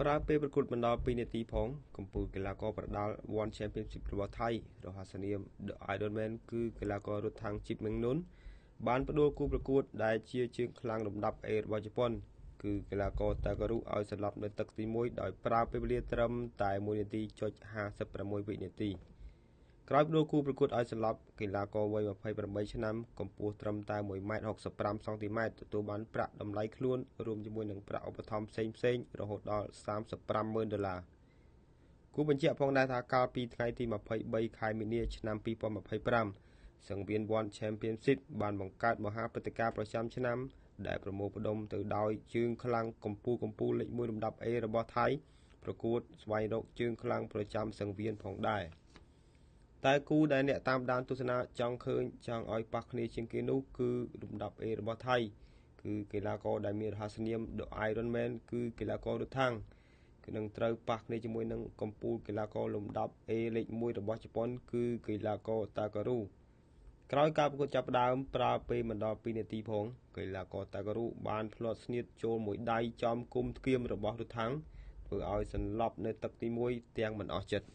ប្រើពេលប្រកួតបណ្ដោះ2នាទីផងកម្ពុជាកីឡាករប្រដាល់ One Championship របស់ថៃរហស្សនាម The Ironman គឺកីឡាកររត់ທາງ Chip Mengnon បានផ្ដួលគូប្រកួតដែលជាជើងខ្លាំងលំដាប់ A របស់ជប៉ុនគឺកីឡាករ Takaru ឲ្យសន្លប់នៅទឹកទី1ដោយប្រើពេលវេលាត្រឹមតែ1នាទី56វិនាទីក្រោយផ្ដួលគូប្រកួតឲ្យសន្លប់កីឡាករវ័យ28ឆ្នាំកម្ពស់ត្រឹមតែ1.65 ម៉ែត្រទទួលបានប្រាក់តម្លៃខ្លួនរួមជាមួយនឹងប្រាក់ឧបត្ថម្ភផ្សេងៗរហូតដល់$350,000គូបញ្ជាក់ផងដែរថាកាលពីថ្ងៃទី23ខែមីនាឆ្នាំ2025សង្វៀន One Championship បានបង្កើតមហាព្រឹត្តិការណ៍ប្រចាំឆ្នាំដែលប្រមូលផ្ដុំទៅដោយជើងខ្លាំងកម្ពុជាលេខ1លំដាប់ A របស់ថៃប្រកួតស្វែងរកជើងខ្លាំងប្រចាំសង្វៀនផងដែរតែគូដែលអ្នកតាមដានទស្សនាចង់ឃើញចង់ឲ្យប៉ះគ្នាជាងគេនោះគឺលំដាប់ A របស់ថៃគឺកីឡាករដែលមានរហស្សនាម The Ironman គឺកីឡាកររត់ថាំងគឺនឹងត្រូវប៉ះគ្នាជាមួយនឹងកម្ពុជាកីឡាករលំដាប់ A លេខ1របស់ជប៉ុនគឺកីឡាករ Takaru ក្រោយការប្រកួតចាប់ផ្ដើមប្រើពេលមិនដល់2នាទីផងកីឡាករ Takaru បានផ្លាត់ស្នៀតចូលមួយដៃចំគុំថ្គាមរបស់រត់ថាំងធ្វើឲ្យសន្លប់នៅទឹកទី1ទាំងមិនអស់ចិត្ត